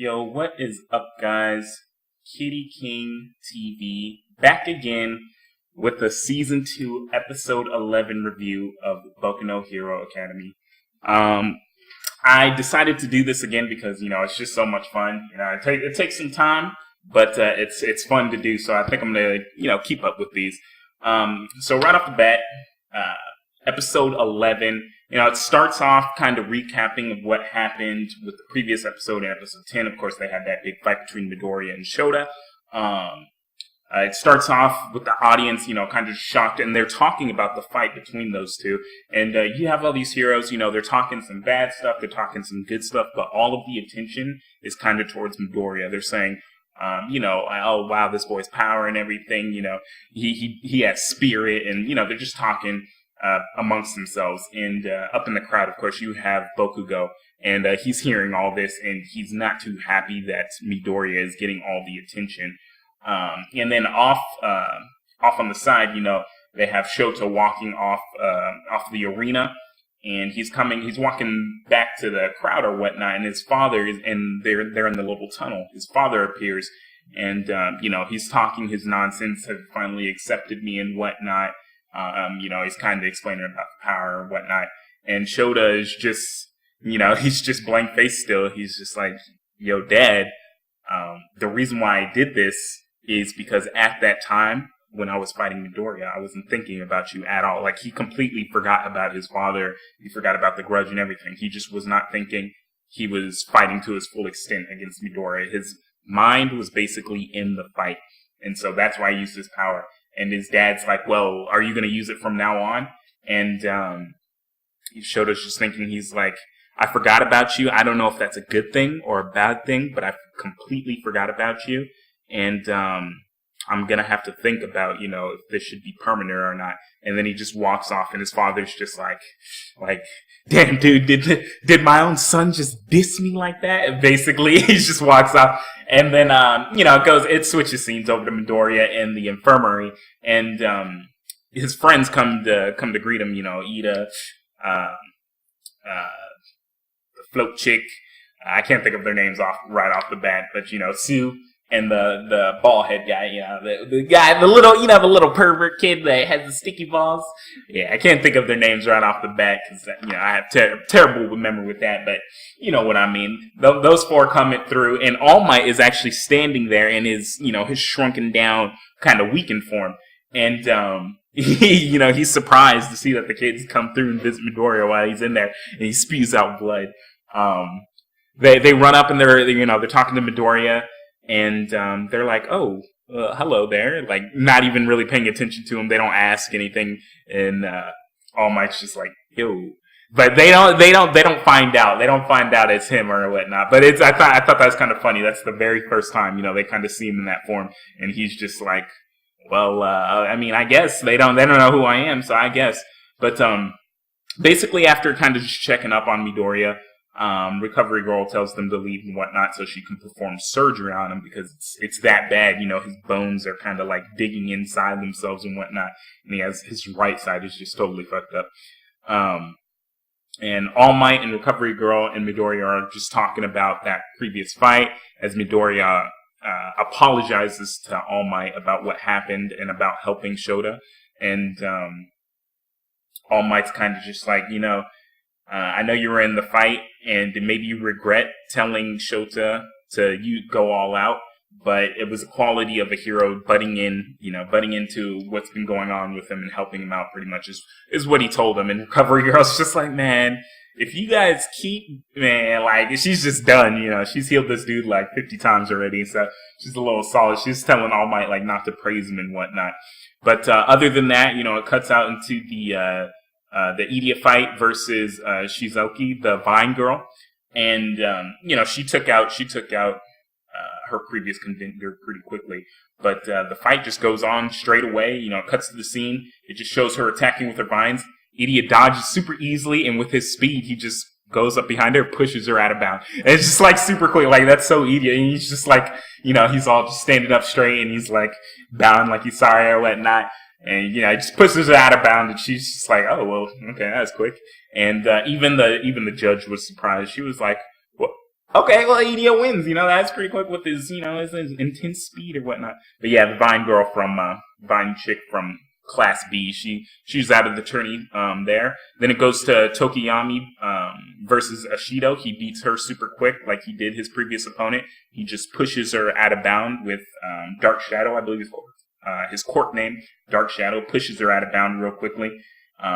Yo, what is up, guys? Kitty King TV back again with the season 2, episode 11 review of Boku No Hero Academy. I decided to do this again because it's just so much fun. It takes some time, but it's fun to do. So I think I'm gonna keep up with these. So right off the bat, episode 11. It starts off kind of recapping of what happened with the previous episode and episode 10. Of course, they had that big fight between Midoriya and Shota. It starts off with the audience, kind of shocked, and they're talking about the fight between those two. And you have all these heroes, they're talking some bad stuff, they're talking some good stuff, but all of the attention is kind of towards Midoriya. They're saying, oh wow, this boy's power and everything, he has spirit, and they're just talking amongst themselves. And up in the crowd, of course, you have Bokugo, and he's hearing all this, and he's not too happy that Midoriya is getting all the attention. And then off on the side, they have Shota walking off the arena, and he's walking back to the crowd or whatnot, and his father is, and they're in the little tunnel. His father appears, and he's talking his nonsense, have finally accepted me and whatnot. He's kind of explaining about the power and whatnot. And Shota is just, he's just blank faced still. He's just like, yo, Dad, the reason why I did this is because at that time when I was fighting Midoriya, I wasn't thinking about you at all. Like, he completely forgot about his father. He forgot about the grudge and everything. He just was not thinking. He was fighting to his full extent against Midoriya. His mind was basically in the fight. And so that's why he used his power. And his dad's like, well, are you going to use it from now on? And Shota's just thinking, he's like, I forgot about you. I don't know if that's a good thing or a bad thing, but I completely forgot about you. And I'm going to have to think about, if this should be permanent or not. And then he just walks off, and his father's just like, damn, dude, did my own son just diss me like that? And basically, he just walks off. And then, it switches scenes over to Midoriya in the infirmary, and his friends come to greet him. Iida, the float chick. I can't think of their names right off the bat, but Sue and the bald head guy. The guy, the little pervert kid that has the sticky balls. Yeah, I can't think of their names right off the bat because I have terrible memory with that, but you know what I mean. Those four coming through, and All Might is actually standing there in his his shrunken down, kind of weakened form, and he's surprised to see that the kids come through and visit Midoriya while he's in there, and he spews out blood. They run up and they're talking to Midoriya, and they're like, oh, hello there, like not even really paying attention to him. They don't ask anything, and All Might's just like, yo. But they don't find out. They don't find out it's him or whatnot. But I thought that was kind of funny. That's the very first time, they kind of see him in that form, and he's just like, well, I guess they don't know who I am, so I guess. But basically, after kind of just checking up on Midoriya, Recovery Girl tells them to leave and whatnot so she can perform surgery on him because it's that bad. His bones are kind of like digging inside themselves and whatnot, and his right side is just totally fucked up. And All Might and Recovery Girl and Midoriya are just talking about that previous fight as Midoriya apologizes to All Might about what happened and about helping Shota. And All Might's kind of just like, I know you were in the fight, and maybe you regret telling Shota to go all out, but it was a quality of a hero butting into what's been going on with him and helping him out pretty much is what he told him. And Recovery Girl's just like, man, if you guys she's just done, she's healed this dude like 50 times already, so she's a little solid. She's telling All Might like not to praise him and whatnot. But other than that, it cuts out into the Iida fight versus Shizuki, the Vine girl, and she took out her previous contender pretty quickly. But the fight just goes on straight away. It cuts to the scene. It just shows her attacking with her vines. Iida dodges super easily, and with his speed, he just goes up behind her, pushes her out of bounds. And it's just like super quick, like that's so Iida. And he's just like, he's all just standing up straight, and he's like bowing like he's sorry or whatnot. And he just pushes her out of bounds, and she's just like, "Oh well, okay, that's quick." And even the judge was surprised. She was like, Okay, well, Iida wins. That's pretty quick with his intense speed or whatnot. But yeah, the Vine girl from Vine chick from Class B, she's out of the tourney there. Then it goes to Tokiyami versus Ashido. He beats her super quick, like he did his previous opponent. He just pushes her out of bound with Dark Shadow, I believe is his court name. Dark Shadow pushes her out of bound real quickly.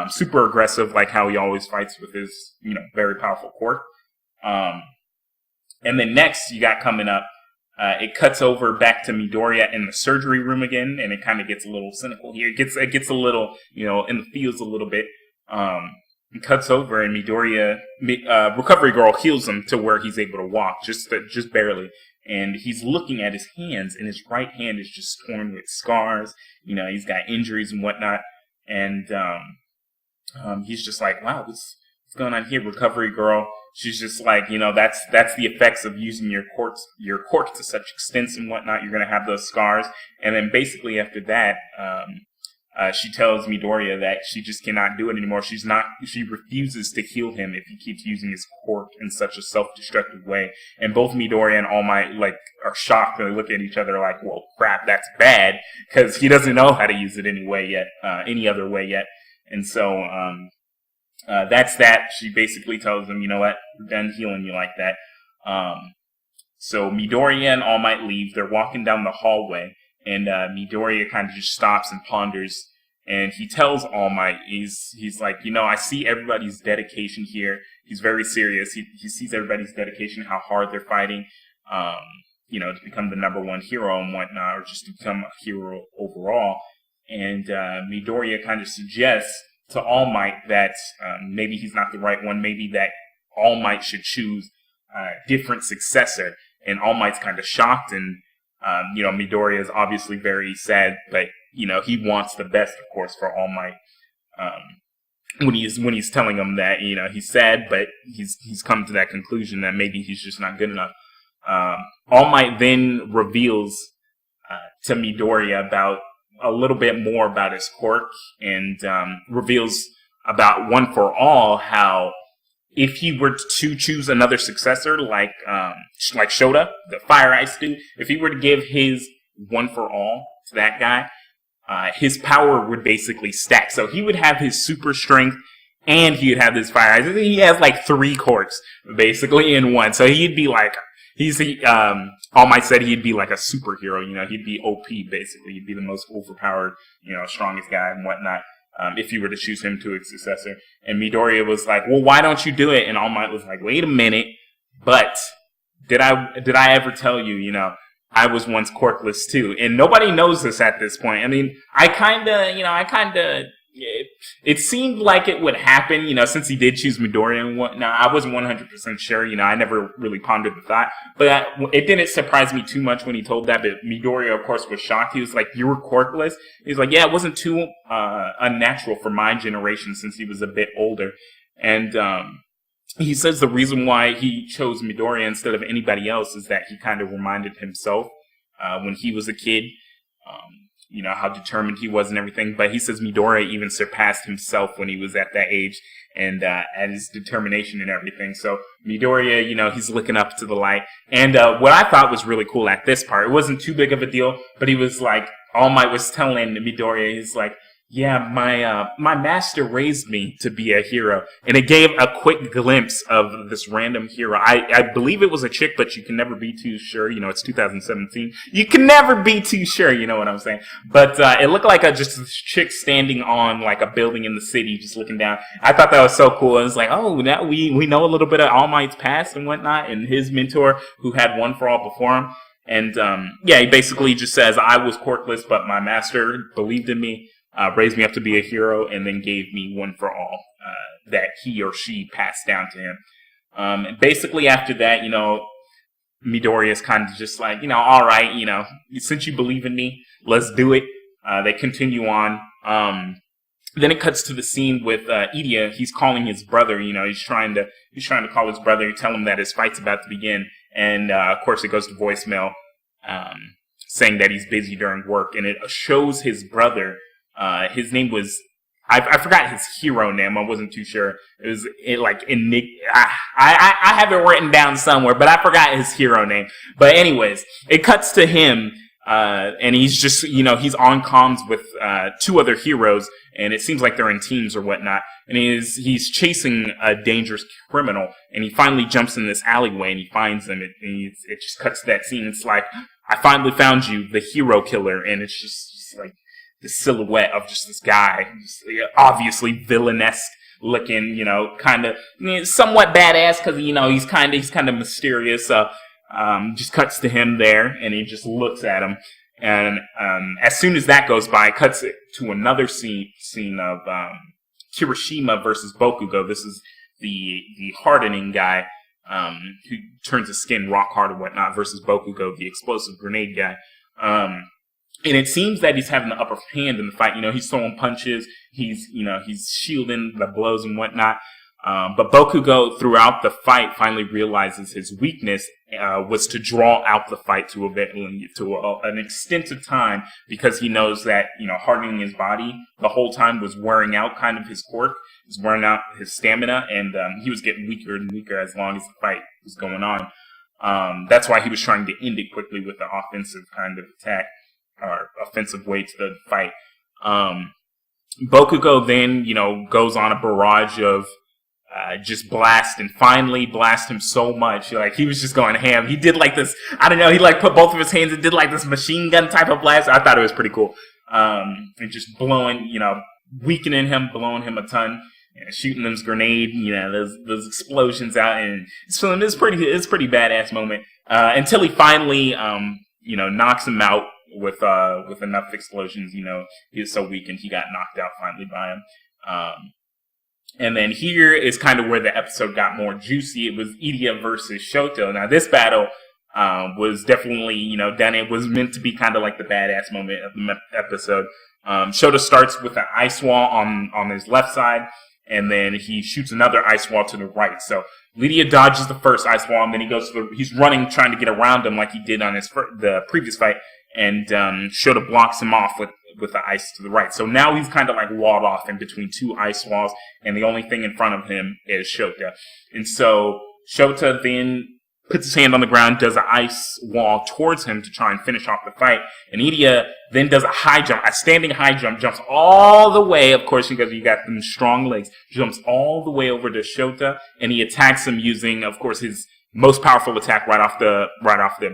Super aggressive, like how he always fights with his very powerful court. And then next, you got coming up, it cuts over back to Midoriya in the surgery room again, and it kind of gets a little cynical here. It gets a little, in the feels a little bit. It cuts over, and Midoriya, Recovery Girl heals him to where he's able to walk, just barely. And he's looking at his hands, and his right hand is just torn with scars. He's got injuries and whatnot. And he's just like, wow, what's going on here, Recovery Girl? She's just like, that's the effects of using your quirks to such extent and whatnot. You're going to have those scars. And then basically after that, she tells Midoriya that she just cannot do it anymore. She refuses to heal him if he keeps using his quirk in such a self-destructive way. And both Midoriya and All Might, are shocked and they look at each other like, well, crap, that's bad. Cause he doesn't know how to use it any other way yet. And so, that's that. She basically tells him, you know what, we're done healing you like that. So Midoriya and All Might leave. They're walking down the hallway, and Midoriya kind of just stops and ponders. And he tells All Might, he's like, I see everybody's dedication here. He's very serious. He sees everybody's dedication, how hard they're fighting, to become the number one hero and whatnot, or just to become a hero overall. And Midoriya kind of suggests to All Might that maybe he's not the right one. Maybe that All Might should choose a different successor. And All Might's kind of shocked, and Midoriya is obviously very sad, but he wants the best, of course, for All Might. When he's telling him that he's sad, but he's come to that conclusion that maybe he's just not good enough. All Might then reveals to Midoriya about a little bit more about his quirk, and reveals about One for All, how if he were to choose another successor like Shota, the Fire Ice dude, if he were to give his One for All to that guy, his power would basically stack. So he would have his super strength and he would have his Fire Ice. He has 3 quirks basically in one. So he'd be like, All Might said he'd be like a superhero, he'd be OP basically. He'd be the most overpowered, strongest guy and whatnot, if you were to choose him to a successor. And Midoriya was like, well, why don't you do it? And All Might was like, wait a minute, but did I ever tell you, I was once quirkless too? And nobody knows this at this point. I mean, it seemed like it would happen, since he did choose Midoriya and whatnot. I wasn't 100% sure, I never really pondered the thought. But it didn't surprise me too much when he told that. But Midoriya, of course, was shocked. He was like, you were quirkless? He was like, yeah, it wasn't too unnatural for my generation since he was a bit older. And he says the reason why he chose Midoriya instead of anybody else is that he kind of reminded himself when he was a kid, how determined he was and everything. But he says Midoriya even surpassed himself when he was at that age and at his determination and everything. So Midoriya, he's looking up to the light. And what I thought was really cool at this part, it wasn't too big of a deal, but he was like, All Might was telling Midoriya, he's like, yeah, my master raised me to be a hero. And it gave a quick glimpse of this random hero. I believe it was a chick, but you can never be too sure. It's 2017. You can never be too sure, you know what I'm saying? But it looked like just a chick standing on a building in the city, just looking down. I thought that was so cool. It was like, oh, now we know a little bit of All Might's past and whatnot, and his mentor who had One for All before him. And he basically just says, I was quirkless, but my master believed in me. Raised me up to be a hero, and then gave me One for All that he or she passed down to him. And basically after that, Midoriya is kind of just like, all right, since you believe in me, let's do it. They continue on. Then it cuts to the scene with Iida. He's calling his brother. He's trying to call his brother, tell him that his fight's about to begin. And of course, it goes to voicemail, saying that he's busy during work, and it shows his brother. His name was I forgot his hero name. I wasn't too sure. It was I have it written down somewhere, but I forgot his hero name. But anyways, it cuts to him, and he's just, he's on comms with two other heroes, and it seems like they're in teams or whatnot. And he's chasing a dangerous criminal, and he finally jumps in this alleyway, and he finds them. It just cuts to that scene. It's like, I finally found you, the hero killer, and it's just like the silhouette of just this guy, just, obviously villainous looking, kind of somewhat badass because he's kind of mysterious. Just cuts to him there, and he just looks at him, and as soon as that goes by, it cuts it to another scene of Kirishima versus Bokugo. This is the hardening guy who turns his skin rock hard and whatnot versus Bokugo, the explosive grenade guy. And it seems that he's having the upper hand in the fight. He's throwing punches. He's shielding the blows and whatnot. But Bokugo, throughout the fight, finally realizes his weakness was to draw out the fight to an extensive time, because he knows that, hardening his body the whole time was wearing out kind of his quirk, was wearing out his stamina, and he was getting weaker and weaker as long as the fight was going on. That's why he was trying to end it quickly with the offensive kind of attack, or offensive way to the fight. Bokugo then, goes on a barrage of just blast, and finally blast him so much. He was just going ham. He did like this, I don't know, he put both of his hands and did like this machine gun type of blast. I thought it was pretty cool. And just blowing, weakening him, blowing him a ton, shooting him his grenade, those explosions out, and it's pretty badass moment. Until he finally, knocks him out with enough explosions. He was so weakened, he got knocked out finally by him. And then here is kind of where the episode got more juicy. It was Iida versus Shoto. Now this battle was definitely, done. It was meant to be kind of like the badass moment of the episode. Shoto starts with an ice wall on his left side, and then he shoots another ice wall to the right. So Iida dodges the first ice wall, and then he's running, trying to get around him like he did on the previous fight, and Shoto blocks him off with the ice to the right. So now he's kind of like walled off in between two ice walls, and the only thing in front of him is Shota. And so Shota then puts his hand on the ground, does an ice wall towards him to try and finish off the fight. And Iida then does a standing high jump, jumps all the way, of course, because you got them strong legs, jumps all the way over to Shota, and he attacks him using, of course, his most powerful attack right off the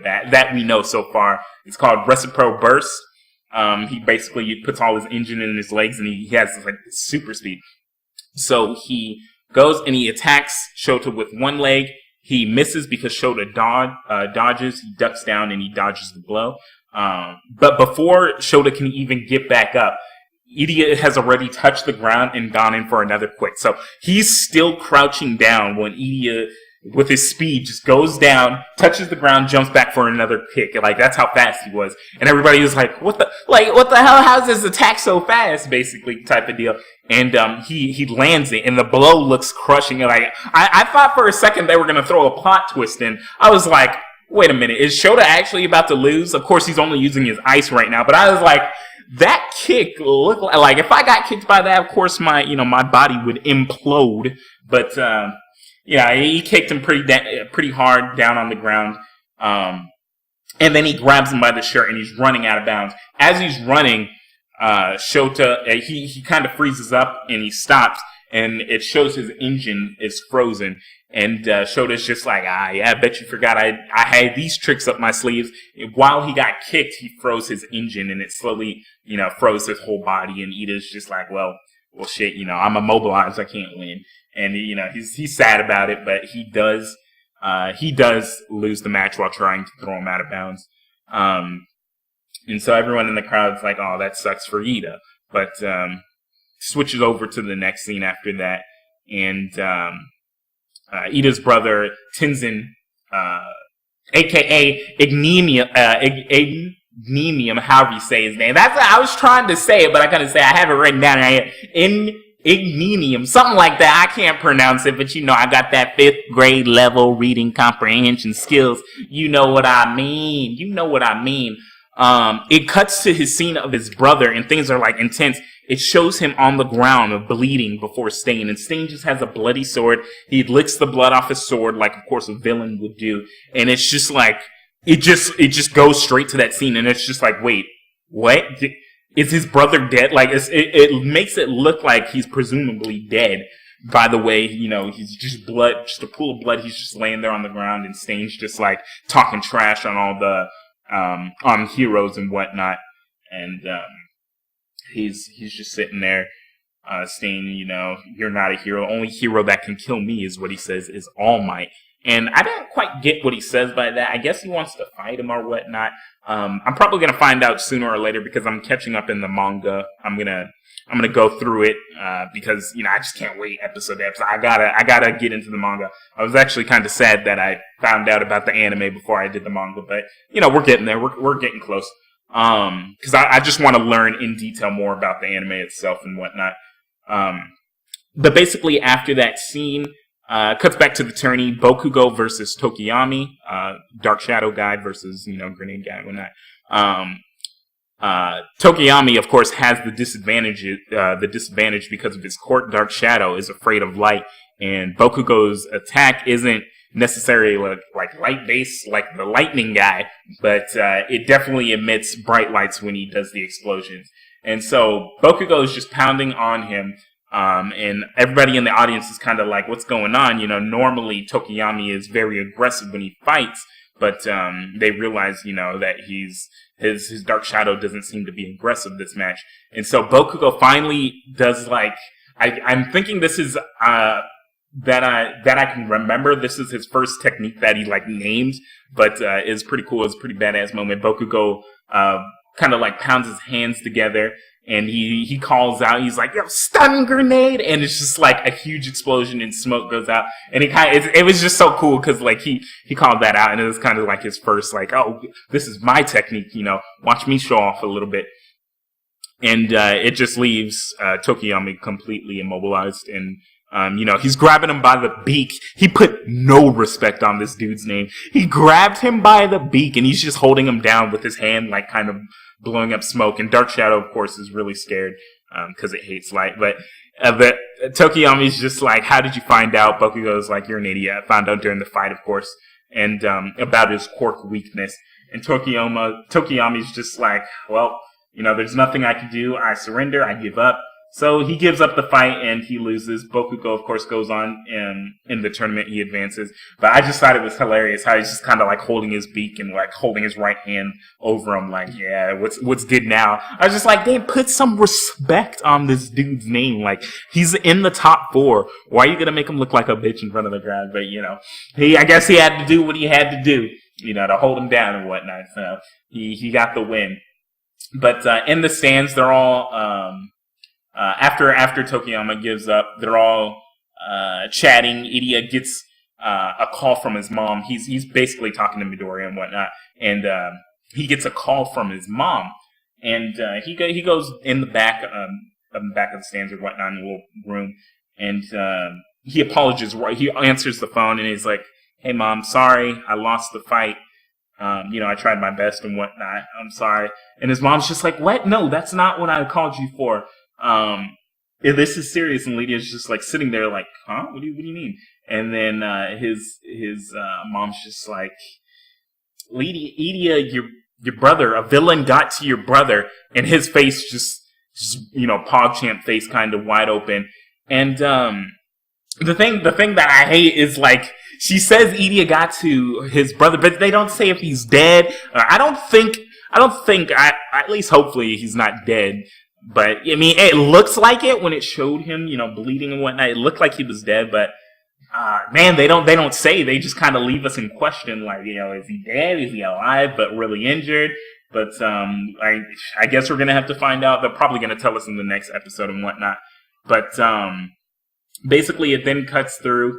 bat that we know so far. It's called Recipro Burst. He basically puts all his engine in his legs, and he has super speed. So he goes and he attacks Shota with one leg. He misses because Shota dodges. He ducks down and he dodges the blow. But before Shota can even get back up, Iida has already touched the ground and gone in for another quick. So he's still crouching down when Iida, with his speed, just goes down, touches the ground, jumps back for another kick. That's how fast he was. And everybody was like, what the hell? How's this attack so fast? Basically, type of deal. And he lands it, and the blow looks crushing. I thought for a second they were going to throw a plot twist in. I was like, wait a minute, is Shota actually about to lose? Of course, he's only using his ice right now. But I was like, that kick looked like if I got kicked by that, of course my body would implode. But yeah, he kicked him pretty hard down on the ground. And then he grabs him by the shirt, and he's running out of bounds. As he's running, Shota, he kind of freezes up, and he stops, and it shows his engine is frozen. And Shota's just like, yeah, I bet you forgot I had these tricks up my sleeves. While he got kicked, he froze his engine, and it slowly, froze his whole body. And Iida's just like, well, shit, I'm immobilized, I can't win. And he's sad about it, but he does lose the match while trying to throw him out of bounds. And so everyone in the crowd's like, oh, that sucks for Iida. But switches over to the next scene after that, and Iida's brother Tenzin, aka Ignemium, however you say his name. I was trying to say it, but I couldn't say it. I have it written down right here. Ignenium, something like that. I can't pronounce it, but I got that 5th grade level reading comprehension skills. You know what I mean. It cuts to his scene of his brother, and things are like intense. It shows him on the ground bleeding before Stain, and Stain just has a bloody sword. He licks the blood off his sword, like of course a villain would do, and it's just like it just goes straight to that scene, and it's just like, wait, what? Is his brother dead? Like it makes it look like he's presumably dead. By the way, he's just blood, just a pool of blood. He's just laying there on the ground, and Stain's just like talking trash on all the on heroes and whatnot, and he's just sitting there, Stain, you're not a hero. Only hero that can kill me is what he says is All Might. And I don't quite get what he says by that. I guess he wants to fight him or whatnot. I'm probably gonna find out sooner or later because I'm catching up in the manga. I'm gonna go through it because I just can't wait episode to episode. I gotta get into the manga. I was actually kind of sad that I found out about the anime before I did the manga, but we're getting there. We're getting close. Because I just want to learn in detail more about the anime itself and whatnot. But basically after that scene, cuts back to the tourney, Bokugo versus Tokiyami, Dark Shadow guy versus, Grenade guy and whatnot. Tokiyami, of course, has the disadvantage because of his court. Dark Shadow is afraid of light, and Bokugo's attack isn't necessarily like light based like the lightning guy, but it definitely emits bright lights when he does the explosions. And so Bokugo is just pounding on him, and everybody in the audience is kind of like, what's going on? Normally Tokiyami is very aggressive when he fights, but they realize, that his Dark Shadow doesn't seem to be aggressive this match. And so Bokugo finally does I'm thinking this is that I can remember. This is his first technique that he named, but is pretty cool. It's a pretty badass moment. Bokugo kind of pounds his hands together, and he calls out. He's like, "Yo, stun grenade!" And it's just a huge explosion, and smoke goes out. And it was just so cool because he called that out, and it was kind of his first oh, this is my technique. Watch me show off a little bit. And it just leaves Tokiyami completely immobilized, and he's grabbing him by the beak. He put no respect on this dude's name. He grabbed him by the beak, and he's just holding him down with his hand, kind of blowing up smoke. And Dark Shadow, of course, is really scared because it hates light. But Tokiyami's just how did you find out? Bokugo's you're an idiot. I found out during the fight, of course, and about his quirk weakness. And Tokiyami's just well, there's nothing I can do. I surrender. I give up. So he gives up the fight and he loses. Bokugo, of course, goes on in the tournament. He advances. But I just thought it was hilarious how he's just kind of holding his beak and holding his right hand over him. Yeah, what's good now? I was just damn, put some respect on this dude's name. He's in the top 4. Why are you going to make him look like a bitch in front of the crowd? But, I guess he had to do what he had to do, to hold him down and whatnot. So he got the win. But in the stands, they're all... After Tokiyama gives up, they're all chatting. Iida gets a call from his mom. He's basically talking to Midoriya and whatnot, and he gets a call from his mom, and he goes in the back of the stands or whatnot in the little room, and he apologizes. He answers the phone and he's like, "Hey mom, sorry, I lost the fight. I tried my best and whatnot. I'm sorry." And his mom's just like, "What? No, that's not what I called you for. This is serious." And Lydia's just sitting there huh? What do you mean? And then his mom's just like, Iida, your brother, a villain got to your brother, and his face just PogChamp face kind of wide open. And the thing that I hate is she says Iida got to his brother, but they don't say if he's dead. I don't think at least hopefully he's not dead. But, it looks like it when it showed him, bleeding and whatnot. It looked like he was dead, but, man, they don't say. They just kind of leave us in question, is he dead? Is he alive, but really injured? But, I guess we're going to have to find out. They're probably going to tell us in the next episode and whatnot. But, basically, it then cuts through,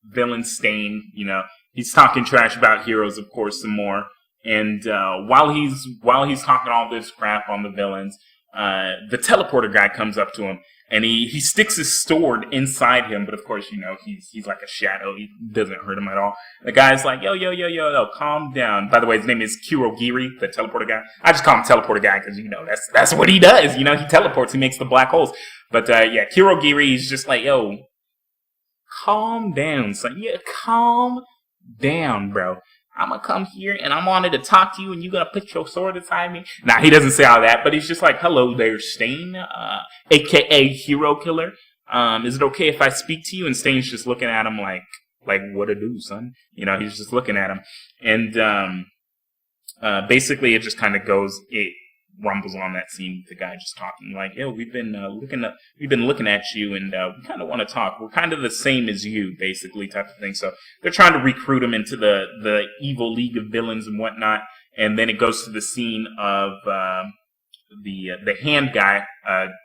Villain Stain, he's talking trash about heroes, of course, some more. And while he's talking all this crap on the villains, the teleporter guy comes up to him, and he sticks his sword inside him, but of course, he's like a shadow. He doesn't hurt him at all. The guy's like, yo, calm down. By the way, his name is Kurogiri, the teleporter guy. I just call him teleporter guy because, that's what he does. He teleports, he makes the black holes. But, yeah, Kurogiri, he's just like, yo, calm down, son. Yeah, calm down, bro. I'm gonna come here and I wanted to talk to you and you gonna put your sword inside me? Nah, he doesn't say all that, but he's just like, hello there, Stain, aka Hero Killer. Is it okay if I speak to you? And Stain's just looking at him like what to do, son? He's just looking at him. And basically it just kind of it rumbles on that scene with the guy just talking like, yo, we've been looking at you and we kind of want to talk. We're kind of the same as you, basically, type of thing. So they're trying to recruit him into the evil league of villains and whatnot. And then it goes to the scene of the hand guy,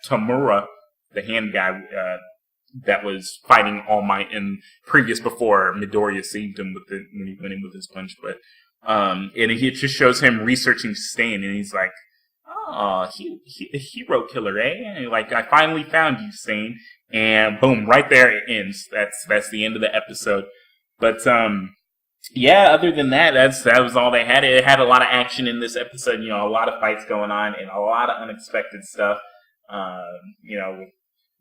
Tamura, the hand guy that was fighting All Might in before Midoriya saved him when he went in with his punch. But and it just shows him researching Stain, and he's like, oh, Hero Killer, eh? And like, I finally found you, Stain. And boom, right there it ends. That's the end of the episode. But yeah, other than that, that was all they had. It had a lot of action in this episode. A lot of fights going on and a lot of unexpected stuff.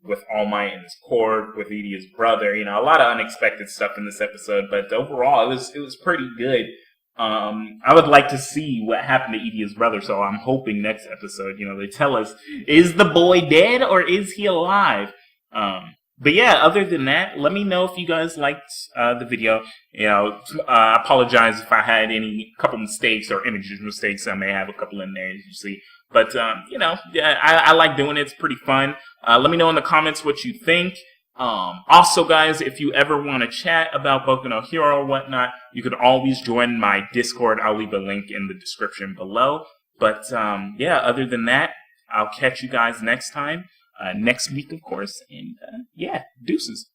With All Might and his cord, with Iida's brother. A lot of unexpected stuff in this episode. But overall, it was pretty good. I would like to see what happened to Iida's brother, so I'm hoping next episode, they tell us, is the boy dead or is he alive? But yeah, other than that, let me know if you guys liked the video. I apologize if I had couple mistakes or images mistakes. I may have a couple in there, as you see. But, yeah, I like doing it. It's pretty fun. Let me know in the comments what you think. Also, guys, if you ever want to chat about Boku No Hero or whatnot, you could always join my Discord. I'll leave a link in the description below. But, yeah, other than that, I'll catch you guys next time. Next week, of course. And, yeah, deuces.